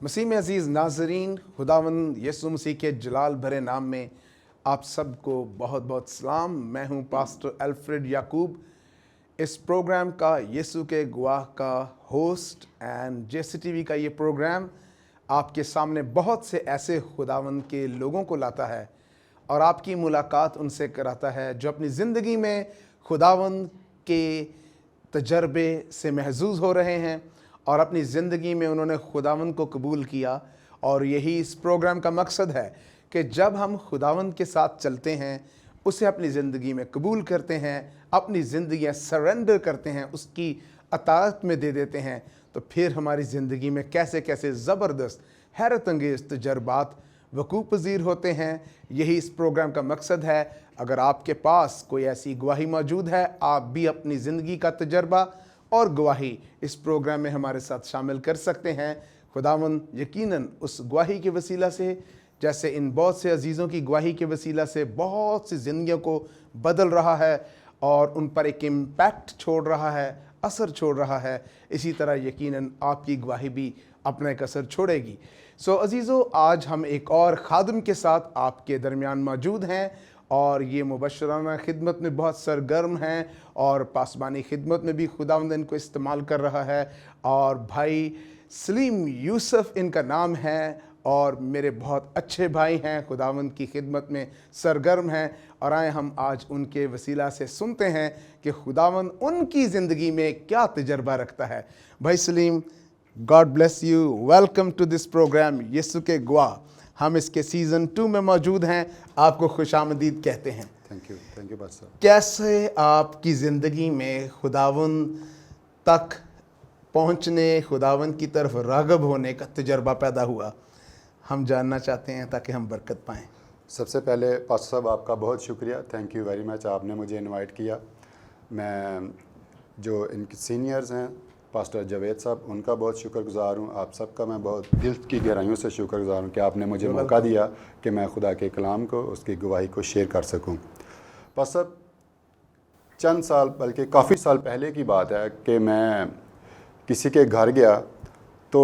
मसीह में अज़ीज़ नाज़रीन, खुदावंद यीशु मसीह के जलाल भरे नाम में आप सबको बहुत बहुत सलाम। मैं हूं पास्टर अल्फ्रेड याकूब, इस प्रोग्राम का यीशु के गवाह का होस्ट एंड JCTV का ये प्रोग्राम आपके सामने बहुत से ऐसे खुदावंद के लोगों को लाता है और आपकी मुलाकात उनसे कराता है जो अपनी ज़िंदगी में खुदावंद के तजर्बे से महजूज हो रहे हैं और अपनी ज़िंदगी में उन्होंने खुदावंद को कबूल किया। और यही इस प्रोग्राम का मकसद है कि जब हम खुदावंद के साथ चलते हैं, उसे अपनी ज़िंदगी में कबूल करते हैं, अपनी ज़िंदगियाँ सरेंडर करते हैं, उसकी अताअत में दे देते हैं, तो फिर हमारी ज़िंदगी में कैसे कैसे ज़बरदस्त हैरत अंगेज़ तजर्बात वकूफ़ पज़ीर होते हैं। यही इस प्रोग्राम का मकसद है। अगर आपके पास कोई ऐसी गवाही मौजूद है, आप भी अपनी ज़िंदगी का तजर्बा और गवाही इस प्रोग्राम में हमारे साथ शामिल कर सकते हैं। खुदावंद यकीनन उस गवाही के वसीला से, जैसे इन बहुत से अजीज़ों की गवाही के वसीला से बहुत सी ज़िंदगियों को बदल रहा है और उन पर एक इम्पैक्ट छोड़ रहा है, असर छोड़ रहा है, इसी तरह यकीनन आपकी गवाही भी अपना एक असर छोड़ेगी। सो अजीज़ों, आज हम एक और खादिम के साथ आपके दरमियान मौजूद हैं और ये मुबशराना खिदमत में बहुत सरगर्म हैं और पासबानी खिदमत में भी खुदावंद इनको इस्तेमाल कर रहा है। और भाई सलीम यूसुफ इनका नाम है और मेरे बहुत अच्छे भाई हैं, खुदावंद की खिदमत में सरगर्म हैं। और आए हम आज उनके वसीला से सुनते हैं कि खुदावंद उनकी ज़िंदगी में क्या तजर्बा रखता है। भाई Salim, God bless you, welcome to this programme Yeshu के गवाह। हम इसके सीज़न 2 में मौजूद हैं, आपको खुशामदीद कहते हैं। थैंक यू बादशाह। कैसे आपकी ज़िंदगी में खुदावंद तक पहुंचने, खुदावंद की तरफ राग़ब होने का तजर्बा पैदा हुआ, हम जानना चाहते हैं ताकि हम बरकत पाएँ। सबसे पहले पास्टर साहब आपका बहुत शुक्रिया, थैंक यू वेरी मच, आपने मुझे इनवाइट किया। मैं जो इनके सीनियर्स हैं पास्टर जावेद साहब, उनका बहुत शुक्रगुज़ार हूँ। आप सबका मैं बहुत दिल की गहराइयों से शुक्रगुज़ार हूँ कि आपने मुझे मौका दिया कि मैं खुदा के कलाम को, उसकी गवाही को शेयर कर सकूँ। पास्टर साहब, चंद साल बल्कि काफ़ी साल पहले की बात है कि मैं किसी के घर गया तो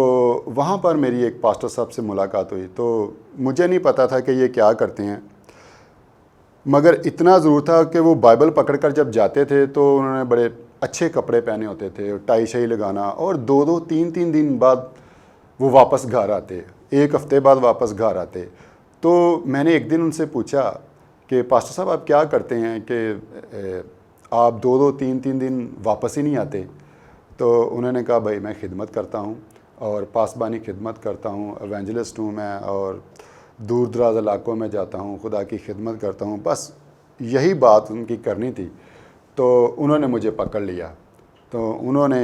वहाँ पर मेरी एक पास्टर साहब से मुलाकात हुई। तो मुझे नहीं पता था कि ये क्या करते हैं, मगर इतना ज़रूर था कि वो बाइबल पकड़कर जब जाते थे तो उन्होंने बड़े अच्छे कपड़े पहने होते थे, टाई शाई लगाना, और 2-2 3-3 दिन बाद वो वापस घर आते, एक हफ़्ते बाद वापस घर आते। तो मैंने एक दिन उनसे पूछा कि पास्टर साहब आप क्या करते हैं कि आप 2-2 3-3 दिन वापस ही नहीं आते? तो उन्होंने कहा भाई मैं खिदमत करता हूँ और पासबानी खिदमत करता हूँ, एवेंजलिस्ट हूँ मैं, और दूर दराज इलाकों में जाता हूँ, खुदा की खिदमत करता हूँ। बस यही बात उनकी करनी थी। तो उन्होंने मुझे पकड़ लिया, तो उन्होंने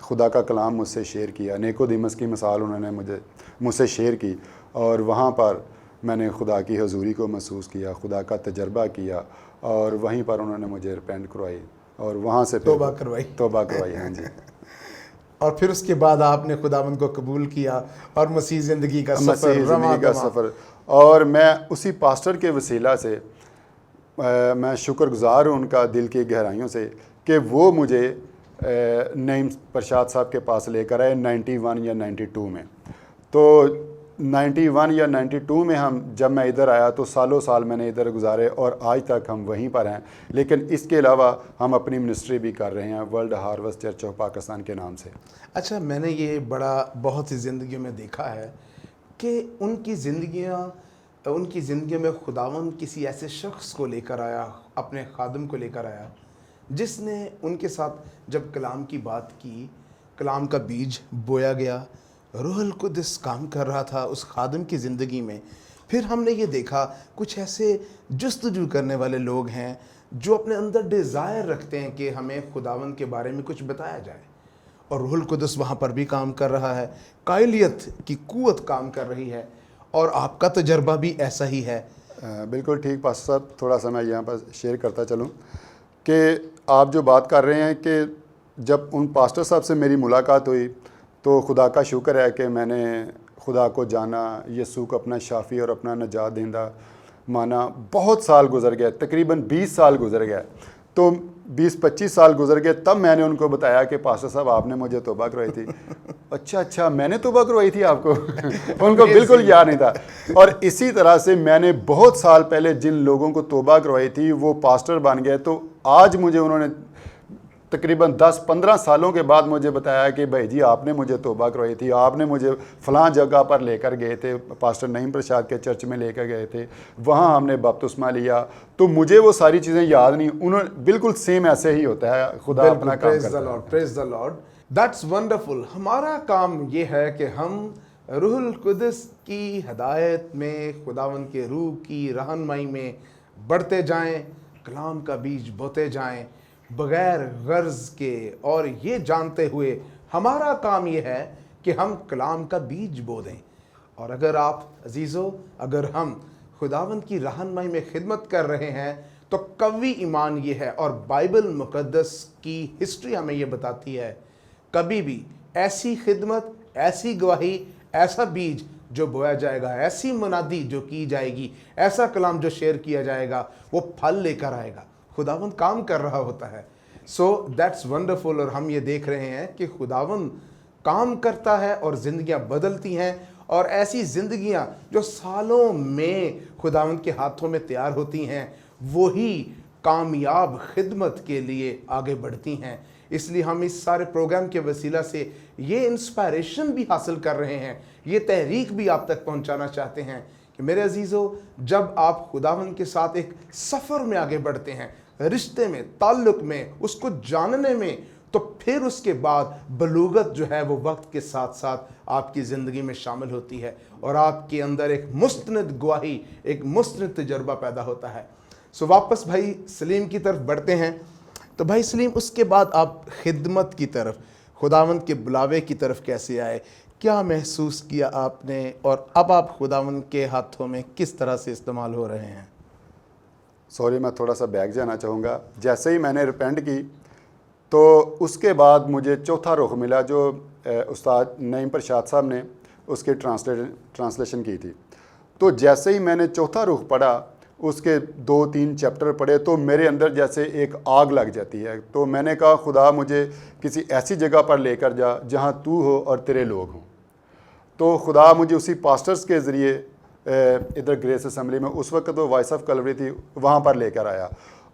खुदा का कलाम मुझसे शेयर किया, निकोदेमुस की मिसाल उन्होंने मुझसे शेयर की, और वहाँ पर मैंने खुदा की हजूरी को महसूस किया, खुदा का तजर्बा किया, और वहीं पर उन्होंने मुझे रिपेंट करवाई और वहाँ से तौबा करवाई। हाँ जी। और फिर उसके बाद आपने खुदावंद को कबूल किया और मसीह ज़िंदगी का सफ़र। और मैं उसी पास्टर के वसीला से मैं शुक्रगुज़ार हूँ उनका दिल की गहराइयों से कि वो मुझे नईम प्रसाद साहब के पास लेकर आए 91 या 92 में। तो 91 या 92 में जब मैं इधर आया तो सालों साल मैंने इधर गुजारे और आज तक हम वहीं पर हैं। लेकिन इसके अलावा हम अपनी मिनिस्ट्री भी कर रहे हैं world harvest church of Pakistan के नाम से। अच्छा, मैंने ये बहुत सी ज़िंदगियों में देखा है कि उनकी ज़िंदगी में खुदावंद किसी ऐसे शख्स को लेकर आया, अपने खादिम को लेकर आया, जिसने उनके साथ जब कलाम की बात की, कलाम का बीज बोया गया, रूहुल कुद्स काम कर रहा था उस खादिम की ज़िंदगी में। फिर हमने ये देखा कुछ ऐसे जुस्तजू करने वाले लोग हैं जो अपने अंदर डिज़ायर रखते हैं कि हमें खुदावंद के बारे में कुछ बताया जाए, और रूहुल कुद्स वहाँ पर भी काम कर रहा है, कायलियत की कुव्वत काम कर रही है, और आपका तजर्बा भी ऐसा ही है। बिल्कुल ठीक पास्टर साहब, थोड़ा सा मैं यहाँ पर शेयर करता चलूँ कि आप जो बात कर रहे हैं कि जब उन पास्टर साहब से मेरी मुलाकात हुई तो खुदा का शुक्र है कि मैंने खुदा को जाना, यीशु को अपना शाफ़ी और अपना नजात देंदा माना। बहुत साल गुजर गए, तकरीबन 20 साल गुजर गए। तो 20-25 साल गुजर गए, तब मैंने उनको बताया कि पास्टर साहब आपने मुझे तौबा करवाई थी। اچھا میں نے توبہ کروائی تھی آپ کو ان کو بالکل یاد نہیں تھا. اور اسی طرح سے میں نے بہت سال پہلے جن لوگوں کو توبہ کروائی تھی وہ پاسٹر بن گئے, تو آج مجھے انہوں نے تقریباً 10-15 سالوں کے بعد مجھے بتایا کہ بھائی جی آپ نے مجھے توبہ کروائی تھی, آپ نے مجھے فلاں جگہ پر لے کر گئے تھے, پاسٹر نعیم پرشاد کے چرچ میں لے کر گئے تھے, وہاں ہم نے بپتسمہ لیا. تو مجھے وہ ساری چیزیں یاد نہیں, انہوں بالکل سیم ایسے ہی ہوتا ہے, خدا اپنا کام کرتا ہے. پریز دا لارڈ, دیٹس ونڈرفل. ہمارا کام یہ ہے کہ ہم روح القدس کی ہدایت میں, خداوند کے روح کی رہنمائی میں بڑھتے جائیں, کلام کا بیج بوتے جائیں بغیر غرض کے, اور یہ جانتے ہوئے ہمارا کام یہ ہے کہ ہم کلام کا بیج بو دیں. اور اگر آپ عزیزو, اگر ہم خداوند کی رہنمائی میں خدمت کر رہے ہیں تو قوی ایمان یہ ہے, اور بائبل مقدس کی ہسٹری ہمیں یہ بتاتی ہے, کبھی بھی ایسی خدمت, ایسی گواہی, ایسا بیج جو بویا جائے گا, ایسی منادی جو کی جائے گی, ایسا کلام جو شیئر کیا جائے گا, وہ پھل لے کر آئے گا. خداوند کام کر رہا ہوتا ہے. So that's wonderful. اور ہم یہ دیکھ رہے ہیں کہ خداوند کام کرتا ہے اور زندگیاں بدلتی ہیں, اور ایسی زندگیاں جو سالوں میں خداوند کے ہاتھوں میں تیار ہوتی ہیں وہی کامیاب خدمت کے لیے آگے بڑھتی ہیں. اس لیے ہم اس سارے پروگرام کے وسیلہ سے یہ انسپائریشن بھی حاصل کر رہے ہیں, یہ تحریک بھی آپ تک پہنچانا چاہتے ہیں کہ میرے عزیزو, جب آپ خداوند کے ساتھ ایک سفر میں آگے بڑھتے ہیں, رشتے میں, تعلق میں, اس کو جاننے میں, تو پھر اس کے بعد بلوغت جو ہے وہ وقت کے ساتھ ساتھ آپ کی زندگی میں شامل ہوتی ہے, اور آپ کے اندر ایک مستند گواہی, ایک مستند تجربہ پیدا ہوتا ہے. سو واپس بھائی سلیم کی طرف بڑھتے ہیں. تو بھائی سلیم, اس کے بعد آپ خدمت کی طرف, خداوند کے بلاوے کی طرف کیسے آئے, کیا محسوس کیا آپ نے, اور اب آپ خداوند کے ہاتھوں میں کس طرح سے استعمال ہو رہے ہیں؟ سوری, میں تھوڑا سا بیک جانا چاہوں گا. جیسے ہی میں نے ریپینٹ کی تو اس کے بعد مجھے چوتھا رخ ملا جو استاد نعیم پرشاد صاحب نے اس کی ٹرانسلیشن کی تھی. تو جیسے ہی میں نے چوتھا رخ پڑھا, اس کے 2-3 چیپٹر پڑھے, تو میرے اندر جیسے ایک آگ لگ جاتی ہے. تو میں نے کہا خدا مجھے کسی ایسی جگہ پر لے کر جا جہاں تو ہو اور تیرے لوگ ہوں. تو خدا مجھے اسی پاسٹرز کے ذریعے ادھر گریس اسمبلی میں, اس وقت تو وائس آف کلوری تھی, وہاں پر لے کر آیا,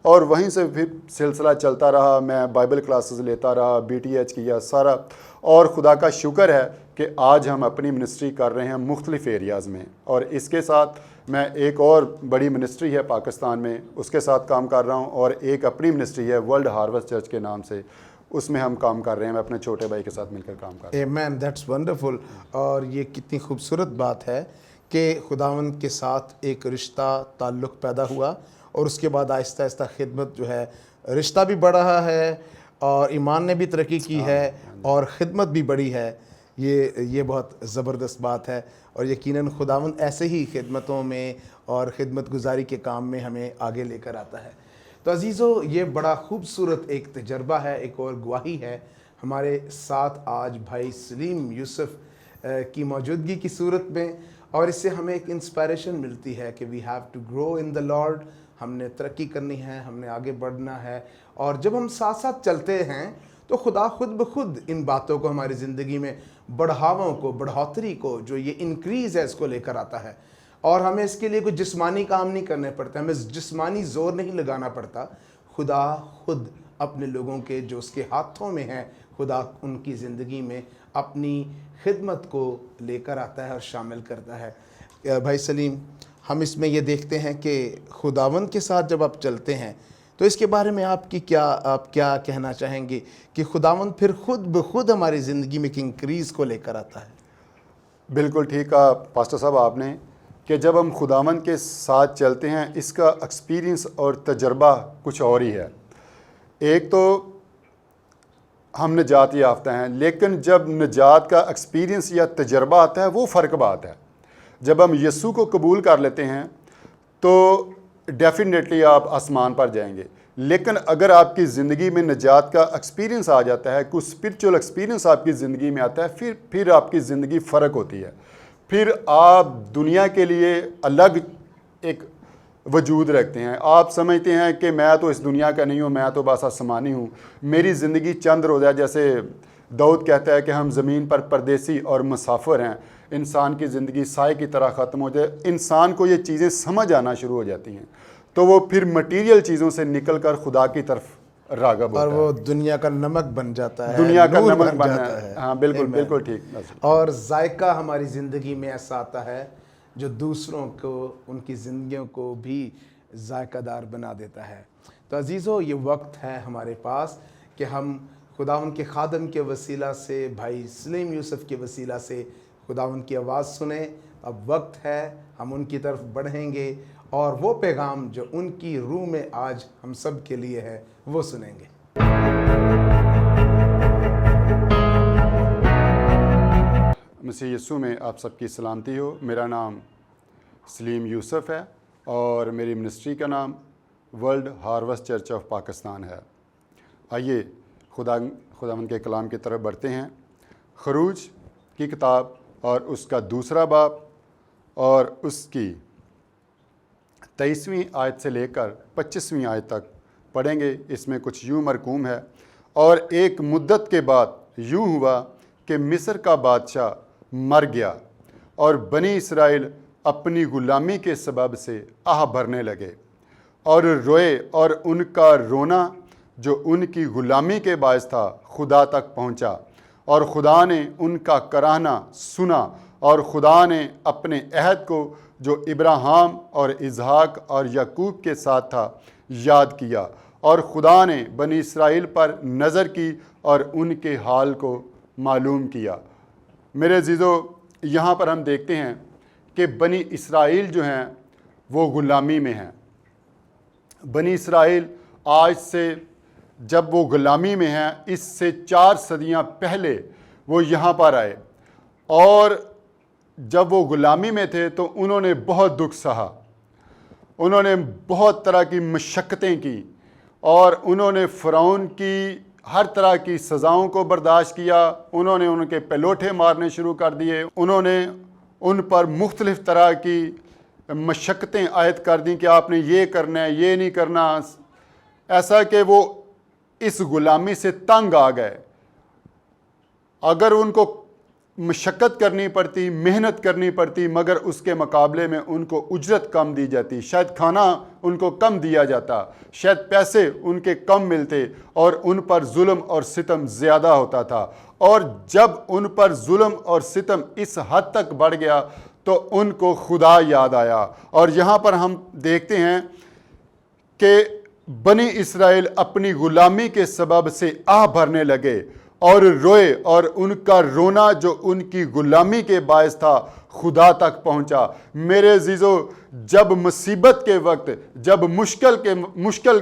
اور وہیں سے پھر سلسلہ چلتا رہا. میں بائبل کلاسز لیتا رہا, BTH کیا سارا, اور خدا کا شکر ہے کہ آج ہم اپنی منسٹری کر رہے ہیں مختلف ایریاز میں. اور اس کے ساتھ میں ایک اور بڑی منسٹری ہے پاکستان میں, اس کے ساتھ کام کر رہا ہوں, اور ایک اپنی منسٹری ہے ورلڈ ہارویسٹ چرچ کے نام سے, اس میں ہم کام کر رہے ہیں. میں اپنے چھوٹے بھائی کے ساتھ مل کر کام کر رہا ہوں. آمین, دیٹس ونڈرفل. اور یہ کتنی خوبصورت بات ہے کہ خداوند کے ساتھ ایک رشتہ, تعلق پیدا ہوا, اور اس کے بعد آہستہ آہستہ خدمت جو ہے, رشتہ بھی بڑھ رہا ہے, اور ایمان نے بھی ترقی کی ہے, اور خدمت بھی بڑھی ہے. یہ بہت زبردست بات ہے, اور یقیناً خداوند ایسے ہی خدمتوں میں اور خدمت گزاری کے کام میں ہمیں آگے لے کر آتا ہے. تو عزیزو, یہ بڑا خوبصورت ایک تجربہ ہے, ایک اور گواہی ہے. ہمارے ساتھ آج بھائی سلیم یوسف کی موجودگی کی صورت میں, اور اس سے ہمیں ایک انسپائریشن ملتی ہے کہ we have to grow in the lord. ہم نے ترقی کرنی ہے, ہم نے آگے بڑھنا ہے, اور جب ہم ساتھ ساتھ چلتے ہیں تو خدا خود بخود ان باتوں کو ہماری زندگی میں بڑھاووں کو, بڑھوتری کو, جو یہ انکریز ہے, اس کو لے کر آتا ہے. اور ہمیں اس کے لیے کوئی جسمانی کام نہیں کرنے پڑتے, ہمیں جسمانی زور نہیں لگانا پڑتا. خدا خود اپنے لوگوں کے جو اس کے ہاتھوں میں ہیں, خدا ان کی زندگی میں اپنی خدمت کو لے کر آتا ہے اور شامل کرتا ہے. بھائی سلیم, ہم اس میں یہ دیکھتے ہیں کہ خداوند کے ساتھ جب آپ چلتے ہیں تو اس کے بارے میں آپ کیا کہنا چاہیں گے کہ خداوند پھر خود بخود ہماری زندگی میں ایک انکریز کو لے کر آتا ہے؟ بالکل ٹھیک کہا پاسٹر صاحب آپ نے کہ جب ہم خداوند کے ساتھ چلتے ہیں اس کا ایکسپیرینس اور تجربہ کچھ اور ہی ہے. ایک تو ہم نجات یافتہ ہیں, لیکن جب نجات کا ایکسپیرینس یا تجربہ آتا ہے وہ فرق بات ہے. جب ہم یسوع کو قبول کر لیتے ہیں تو ڈیفینیٹلی آپ آسمان پر جائیں گے, لیکن اگر آپ کی زندگی میں نجات کا ایکسپیرینس آ جاتا ہے, کچھ اسپرچول ایکسپیرینس آپ کی زندگی میں آتا ہے, پھر آپ کی زندگی فرق ہوتی ہے. پھر آپ دنیا کے لیے الگ ایک وجود رکھتے ہیں. آپ سمجھتے ہیں کہ میں تو اس دنیا کا نہیں ہوں, میں تو بس آسمانی ہوں, میری زندگی چند روزہ, جیسے داؤد کہتا ہے کہ ہم زمین پر پردیسی اور مسافر ہیں، انسان کی زندگی سائے کی طرح ختم ہو جائے۔ انسان کو یہ چیزیں سمجھ آنا شروع ہو جاتی ہیں تو وہ پھر مٹیریل چیزوں سے نکل کر خدا کی طرف راغب ہوتا اور ہے، وہ دنیا کا نمک بن جاتا ہے، دنیا کا نور نمک بن بنا جاتا ہے۔ ہاں بالکل Amen. بالکل ٹھیک۔ اور ذائقہ ہماری زندگی میں ایسا آتا ہے جو دوسروں کو، ان کی زندگیوں کو بھی ذائقہ دار بنا دیتا ہے۔ تو عزیزو، یہ وقت ہے ہمارے پاس کہ ہم خداوند کے خادم کے وسیلہ سے، بھائی سلیم یوسف کے وسیلہ سے خداوند کی آواز سنیں۔ اب وقت ہے ہم ان کی طرف بڑھیں گے اور وہ پیغام جو ان کی روح میں آج ہم سب کے لیے ہے وہ سنیں گے۔ مسیح یسوع میں آپ سب کی سلامتی ہو۔ میرا نام سلیم یوسف ہے اور میری منسٹری کا نام world harvest church of Pakistan ہے۔ آئیے خداوند کے کلام کی طرف بڑھتے ہیں۔ خروج کی کتاب اور اس کا دوسرا باب اور اس کی 23ویں آیت سے لے کر 25ویں آیت تک پڑھیں گے۔ اس میں کچھ یوں مرقوم ہے، اور ایک مدت کے بعد یوں ہوا کہ مصر کا بادشاہ مر گیا اور بنی اسرائیل اپنی غلامی کے سبب سے آہ بھرنے لگے اور روئے، اور ان کا رونا جو ان کی غلامی کے باعث تھا خدا تک پہنچا، اور خدا نے ان کا کراہنا سنا، اور خدا نے اپنے عہد کو جو ابراہیم اور اسحاق اور یعقوب کے ساتھ تھا یاد کیا، اور خدا نے بنی اسرائیل پر نظر کی اور ان کے حال کو معلوم کیا۔ میرے عزیزو، یہاں پر ہم دیکھتے ہیں کہ بنی اسرائیل جو ہیں وہ غلامی میں ہیں۔ بنی اسرائیل آج سے، جب وہ غلامی میں ہیں، اس سے 4 صدیاں پہلے وہ یہاں پر آئے، اور جب وہ غلامی میں تھے تو انہوں نے بہت دکھ سہا، انہوں نے بہت طرح کی مشقتیں کی، اور انہوں نے فرعون کی ہر طرح کی سزاؤں کو برداشت کیا۔ انہوں نے ان کے پلوٹے مارنے شروع کر دیے، انہوں نے ان پر مختلف طرح کی مشقتیں عائد کر دیں کہ آپ نے یہ کرنا ہے، یہ نہیں کرنا، ایسا کہ وہ اس غلامی سے تنگ آ گئے۔ اگر ان کو مشقت کرنی پڑتی، محنت کرنی پڑتی، مگر اس کے مقابلے میں ان کو اجرت کم دی جاتی، شاید کھانا ان کو کم دیا جاتا، شاید پیسے ان کے کم ملتے، اور ان پر ظلم اور ستم زیادہ ہوتا تھا۔ اور جب ان پر ظلم اور ستم اس حد تک بڑھ گیا تو ان کو خدا یاد آیا، اور یہاں پر ہم دیکھتے ہیں کہ بنی اسرائیل اپنی غلامی کے سبب سے آہ بھرنے لگے اور روئے، اور ان کا رونا جو ان کی غلامی کے باعث تھا خدا تک پہنچا۔ میرے عزیزو، جب مصیبت کے وقت، جب مشکل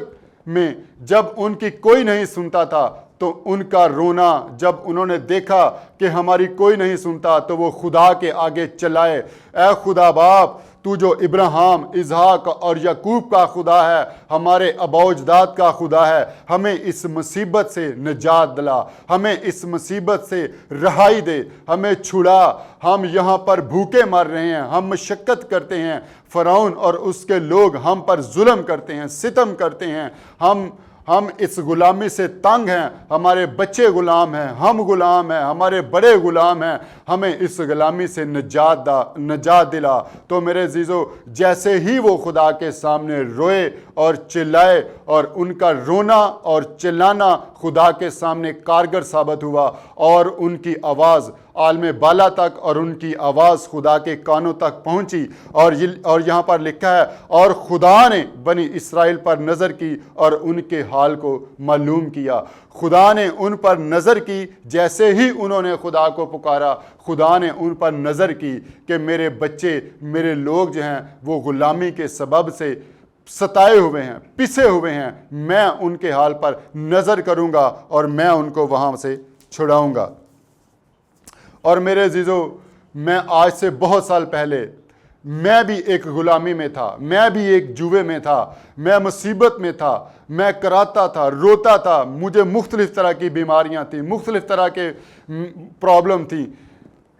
میں جب ان کی کوئی نہیں سنتا تھا تو ان کا رونا، جب انہوں نے دیکھا کہ ہماری کوئی نہیں سنتا تو وہ خدا کے آگے چلائے، اے خدا باپ، تو جو ابراہیم، اسحاق اور یعقوب کا خدا ہے، ہمارے آباء و اجداد کا خدا ہے، ہمیں اس مصیبت سے نجات دلا، ہمیں اس مصیبت سے رہائی دے، ہمیں چھڑا۔ ہم یہاں پر بھوکے مر رہے ہیں، ہم مشقت کرتے ہیں، فرعون اور اس کے لوگ ہم پر ظلم کرتے ہیں، ستم کرتے ہیں، ہم اس غلامی سے تنگ ہیں، ہمارے بچے غلام ہیں، ہم غلام ہیں، ہمارے بڑے غلام ہیں، ہمیں اس غلامی سے نجات دلا۔ تو میرے عزیزو، جیسے ہی وہ خدا کے سامنے روئے اور چلائے، اور ان کا رونا اور چلانا خدا کے سامنے کارگر ثابت ہوا، اور ان کی آواز عالم بالا تک، اور ان کی آواز خدا کے کانوں تک پہنچی، اور یہاں پر لکھا ہے، اور خدا نے بنی اسرائیل پر نظر کی اور ان کے حال کو معلوم کیا۔ خدا نے ان پر نظر کی، جیسے ہی انہوں نے خدا کو پکارا، خدا نے ان پر نظر کی کہ میرے بچے، میرے لوگ جو ہیں وہ غلامی کے سبب سے ستائے ہوئے ہیں، پسے ہوئے ہیں، میں ان کے حال پر نظر کروں گا اور میں ان کو وہاں سے چھڑاؤں گا۔ اور میرے عزیزو، میں آج سے بہت سال پہلے میں بھی ایک غلامی میں تھا، میں بھی ایک جوے میں تھا، میں مصیبت میں تھا، میں کراتا تھا، روتا تھا، مجھے مختلف طرح کی بیماریاں تھیں، مختلف طرح کے پرابلم تھیں،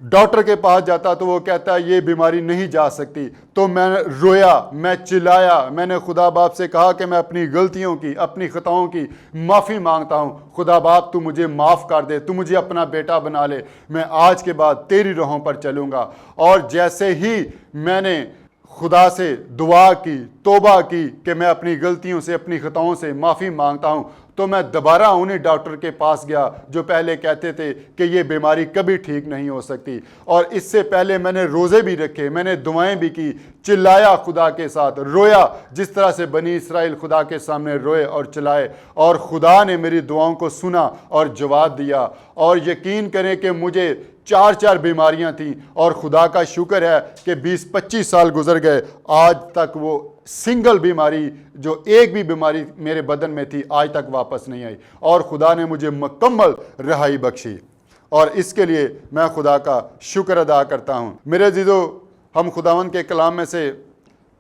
डॉक्टर के पास जाता तो वो कहता है ये बीमारी नहीं जा सकती। तो मैं रोया, मैं चिल्लाया, मैंने खुदा बाप से कहा कि मैं अपनी गलतियों की, अपनी खताओं की माफ़ी मांगता हूँ। खुदा बाप तू मुझे माफ़ कर दे, तू मुझे अपना बेटा बना ले, मैं आज के बाद तेरी राहों पर चलूँगा। और जैसे ही मैंने खुदा से दुआ की, तौबा की कि मैं अपनी गलतियों से, अपनी खताओं से माफ़ी मांगता हूँ, तो मैं दोबारा उन्हीं डॉक्टर के पास गया जो पहले कहते थे कि ये बीमारी कभी ठीक नहीं हो सकती। और इससे पहले मैंने रोज़े भी रखे, मैंने दुआएं भी की, चिल्लाया खुदा के साथ, रोया जिस तरह से बनी इसराइल खुदा के सामने रोए और चिल्लाए। और खुदा ने मेरी दुआओं को सुना और जवाब दिया। और यकीन करें कि मुझे 4 बीमारियां थीं, और खुदा का शुक्र है कि 20-25 साल गुजर गए, आज तक वो सिंगल बीमारी, जो एक भी बीमारी मेरे बदन में थी, आज तक वापस नहीं आई। और खुदा ने मुझे मुकम्मल रिहाई बख्शी, और इसके लिए मैं खुदा का शुक्र अदा करता हूँ। मेरे अज़ीज़ों, हम खुदावंद के कलाम में से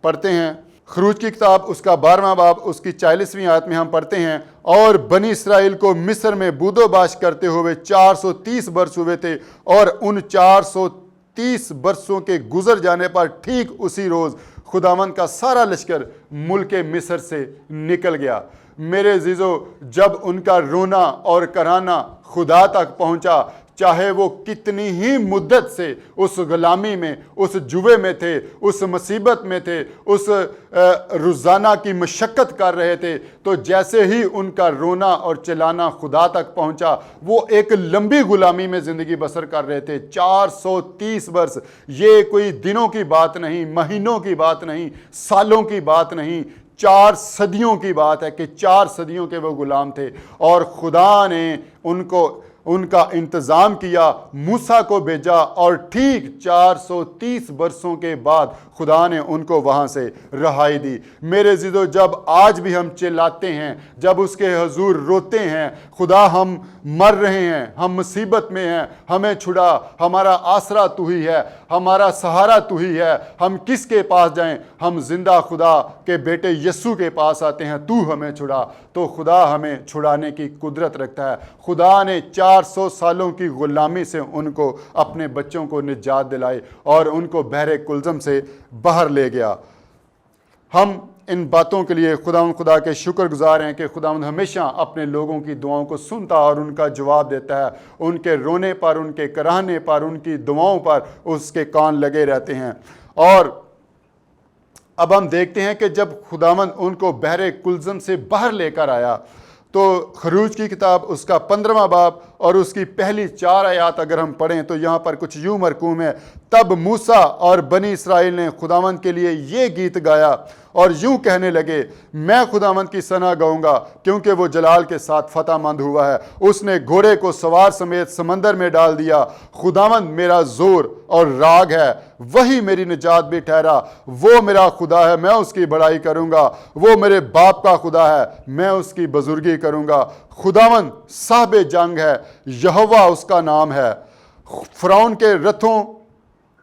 पढ़ते हैं, खरूज की किताब उसका 12वां बाब उसकी 40वीं आयत में हम पढ़ते हैं, और बनी इसराइल को मिस्र में बूदोबाश करते हुए 430 वर्ष हुए थे, और उन 430 वर्षों के गुजर जाने पर ठीक उसी रोज़ खुदावंद का सारा लश्कर मुल्क मिस्र से निकल गया। मेरे अज़ीज़ों, जब उनका रोना और कराना खुदा तक पहुंचा, चाहे वो कितनी ही मुद्दत से उस गुलामी में, उस जुए में थे, उस मुसीबत में थे, उस रोज़ाना की मशक्क़त कर रहे थे, तो जैसे ही उनका रोना और चिल्लाना खुदा तक पहुंचा, वो एक लंबी गुलामी में ज़िंदगी बसर कर रहे थे। 430 वर्ष, ये कोई दिनों की बात नहीं, महीनों की बात नहीं, सालों की बात नहीं, 4 सदियों की बात है कि 4 सदियों के वो गुलाम थे। और खुदा ने उनका इंतज़ाम किया, मूसा को भेजा, और ठीक 430 वर्षों के बाद खुदा ने उनको वहाँ से रहाई दी। मेरे अज़ीज़ों, जब आज भी हम चिल्लाते हैं, जब उसके हजूर रोते हैं, खुदा हम मर रहे हैं, हम मुसीबत में हैं, हमें छुड़ा, हमारा आसरा तू ही है, हमारा सहारा तू ही है, हम किसके पास जाएं? हम जिंदा खुदा के बेटे यस्सु के पास आते हैं, तू हमें छुड़ा। तो खुदा हमें छुड़ाने की कुदरत रखता है। खुदा ने 400 सालों की गुलामी से उनको, अपने बच्चों को निजात दिलाई और उनको बहरे कुलज़म से बाहर ले गया। हम इन बातों के लिए खुदा के शुक्रगुजार हैं कि खुदावंद हमेशा अपने लोगों की दुआओं को सुनता और उनका जवाब देता है। उनके रोने पर, उनके कराहने पर, उनकी दुआओं पर उसके कान लगे रहते हैं। और अब हम देखते हैं कि जब खुदावंद उनको बहरे कुलज़म से बाहर लेकर आया, तो खरूज की किताब उसका 15वां बाब और उसकी पहली 4 आयत अगर हम पढ़ें तो यहाँ पर कुछ यूँ मरकूम है, तब मूसा और बनी इसराइल ने खुदावंद के लिए ये गीत गाया और यूं कहने लगे, मैं खुदावंद की सना गाऊंगा क्योंकि वो जलाल के साथ फतहमंद हुआ है। उसने घोड़े को सवार समेत समंदर में डाल दिया। खुदावंद मेरा जोर और राग है, वही मेरी निजात भी ठहरा। वो मेरा खुदा है, मैं उसकी बड़ाई करूंगा। वो मेरे बाप का खुदा है, मैं उसकी बुजुर्गी करूंगा। खुदावंद साहब जंग है, यहोवा उसका नाम है। फ़िरौन के रथों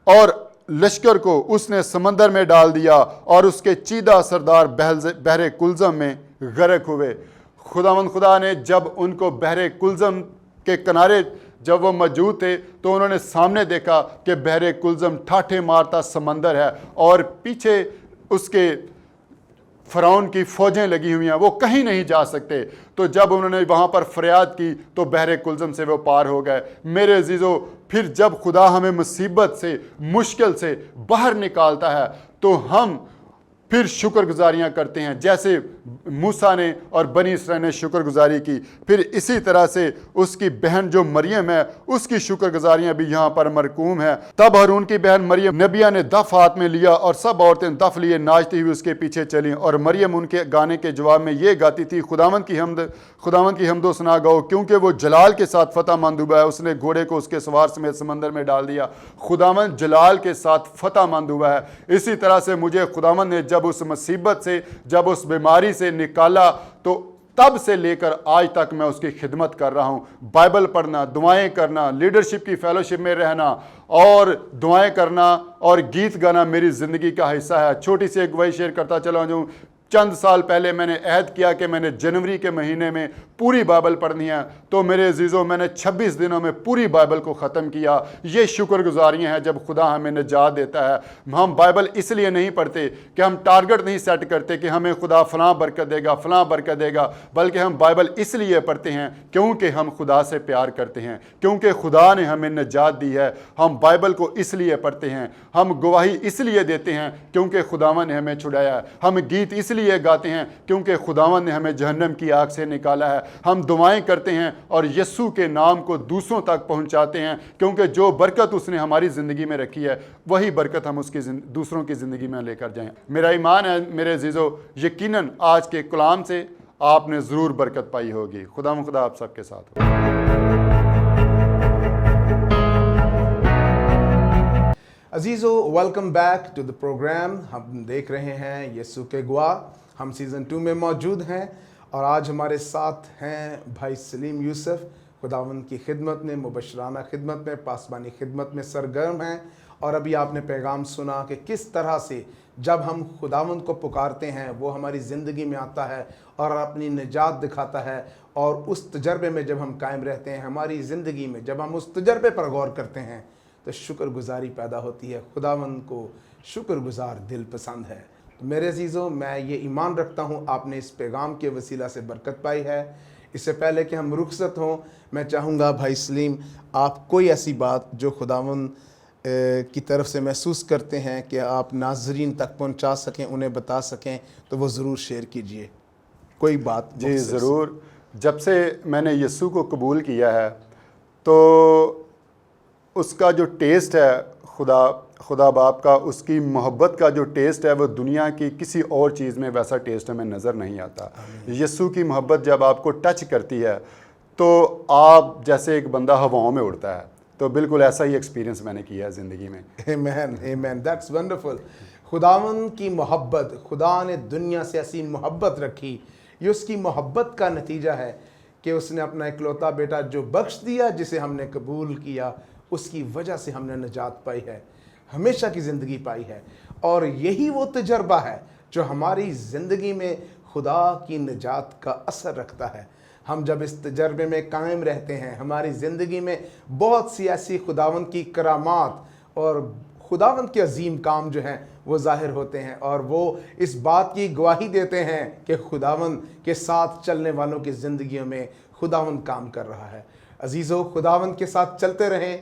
और लश्कर को उसने समंदर में डाल दिया और उसके चीदा सरदार बहरे कुलज़म में गर्क हुए। खुदा ने जब उनको बहरे कुलज़म के किनारे जब वो मौजूद थे तो उन्होंने सामने देखा कि बहरे कुलज़म ठाठे मारता समंदर है और पीछे उसके फ़िरौन की फ़ौजें लगी हुई हैं, वो कहीं नहीं जा सकते। तो जब उन्होंने वहाँ पर फरियाद की तो बहरे कुलज़म से वो पार हो गए। मेरे अजीज़ों, फिर जब खुदा हमें मुसीबत से, मुश्किल से बाहर निकालता है तो हम फिर शुक्रगुजारियाँ करते हैं, जैसे मूसा ने और बनी इसराइल ने शुक्रगुजारी की। फिर इसी तरह से उसकी बहन जो मरियम है, उसकी शुक्रगुजारियाँ भी यहाँ पर मरकूम है। तब हारून की बहन मरियम नबिया ने दफ हाथ में लिया और सब औरतें दफ लिए नाचती हुई उसके पीछे चलीं। और मरियम उनके गाने के जवाब में ये गाती थी, खुदावंद की हमदो सना गाओ क्योंकि वो जलाल के साथ फतहमंद हुआ है। उसने घोड़े को उसके सवार समेत समंदर में डाल दिया। खुदावंद जलाल के साथ फतहमंद हुआ है। इसी तरह से मुझे खुदावंद ने जब उस मुसीबत से, जब उस बीमारी से निकाला, तो तब से लेकर आज तक मैं उसकी खिदमत कर रहा हूँ। बाइबल पढ़ना, दुआएं करना, लीडरशिप की फेलोशिप में रहना और दुआएं करना और गीत गाना मेरी ज़िंदगी का हिस्सा है। छोटी सी एक वही शेयर करता चला जाऊँ। चंद साल पहले मैंने अहद किया कि मैंने जनवरी के महीने में पूरी बाइबल पढ़नी है। तो मेरे अजीज़ों, मैंने 26 दिनों में पूरी बाइबल को ख़त्म किया। ये शुक्रगुजारियाँ हैं जब खुदा हमें निजात देता है। हम बाइबल इसलिए नहीं पढ़ते कि हम टारगेट नहीं सेट करते कि हमें खुदा फ़लाँ बरकत देगा, फ़लाँ बरकत देगा, बल्कि हम बाइबल इसलिए पढ़ते हैं क्योंकि हम खुदा से प्यार करते हैं, क्योंकि खुदा ने हमें निजात दी है। हम बाइबल को इसलिए पढ़ते हैं, हम गवाही इसलिए देते हैं क्योंकि खुदावन ने हमें छुड़ाया है। हम गीत इसलिए गाते हैं क्योंकि खुदावन ने हमें जहन्नम की आग से निकाला है। हम दुआएं करते हैं और यीशु के नाम को दूसरों तक पहुंचाते हैं क्योंकि जो बरकत उसने हमारी ज़िंदगी में रखी है वही बरकत हम उसकी दूसरों की ज़िंदगी में लेकर जाएं। मेरा ईमान है मेरे अजीज़ों, यकीनन आज के कलाम से आपने ज़रूर बरकत पाई होगी। खुदा आप सबके साथ हो। अजीज़ो, welcome back to the programme. हम देख रहे हैं यीशु के गवाह। हम सीज़न 2 में मौजूद हैं और आज हमारे साथ हैं भाई सलीम यूसुफ। खुदावन की खिदमत में, मुबशराना खिदमत में, पासबानी खिदमत में सरगर्म हैं। और अभी आपने पैगाम सुना कि किस तरह से जब हम खुदावन को पुकारते हैं वो हमारी ज़िंदगी में आता है और अपनी निजात दिखाता है। और उस तजर्बे में जब हम कायम रहते हैं, हमारी ज़िंदगी में जब हम उस तजर्बे पर गौर करते हैं तो शुक्रगुजारी पैदा होती है। खुदावन को शुक्रगुजार दिल पसंद है। तो मेरे अजीज़ों, मैं ये ईमान रखता हूँ आपने इस पैगाम के वसीला से बरकत पाई है। इससे पहले कि हम रुखसत हों, मैं चाहूँगा भाई सलीम, आप कोई ऐसी बात जो खुदावन की तरफ से महसूस करते हैं कि आप नाज़रीन तक पहुँचा सकें, उन्हें बता सकें, तो वो ज़रूर शेयर कीजिए कोई बात। जी ज़रूर। जब से मैंने यीशु को कबूल किया है तो उसका जो टेस्ट है खुदा बाप का, उसकी मोहब्बत का जो टेस्ट है वो दुनिया की किसी और चीज़ में वैसा टेस्ट हमें नज़र नहीं आता। यीशु की मोहब्बत जब आपको टच करती है तो आप जैसे एक बंदा हवाओं में उड़ता है। तो बिल्कुल ऐसा ही एक्सपीरियंस मैंने किया है ज़िंदगी में। आमीन, आमीन, दैट्स वंडरफुल। खुदावन की मोहब्बत, खुदा ने दुनिया से ऐसी मोहब्बत रखी, ये उसकी मोहब्बत का नतीजा है कि उसने अपना इकलौता बेटा जो बख्श दिया, जिसे हमने कबूल किया, उसकी वजह से हमने निजात पाई है, हमेशा की ज़िंदगी पाई है। और यही वो तजर्बा है जो हमारी ज़िंदगी में खुदा की निजात का असर रखता है। हम जब इस तजर्बे में कायम रहते हैं, हमारी ज़िंदगी में बहुत सी ऐसी खुदावंद की करामात और खुदावंद के अजीम काम जो हैं वो ज़ाहिर होते हैं और वो इस बात की गवाही देते हैं कि खुदावंद के साथ चलने वालों की ज़िंदगियों में खुदावंद काम कर रहा है। अजीज़ों, खुदावंद के साथ चलते रहें,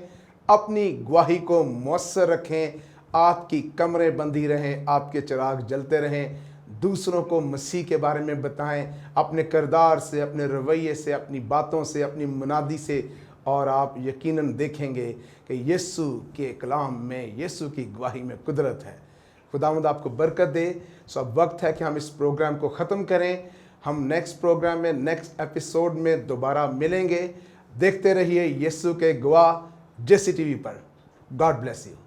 अपनी गवाही को मौसर रखें, आपकी कमरें बंधी रहें, आपके चिराग जलते रहें, दूसरों को मसीह के बारे में बताएं, अपने किरदार से, अपने रवैये से, अपनी बातों से, अपनी मुनादी से, और आप यकीनन देखेंगे कि यीशु के कलाम में, यीशु की गवाही में कुदरत है। खुदावंद आपको बरकत दे। सो अब वक्त है कि हम इस प्रोग्राम को ख़त्म करें। हम नेक्स्ट प्रोग्राम में, नेक्स्ट एपिसोड में दोबारा मिलेंगे। देखते रहिए यीशु के गवाह JCTV पर। God bless you.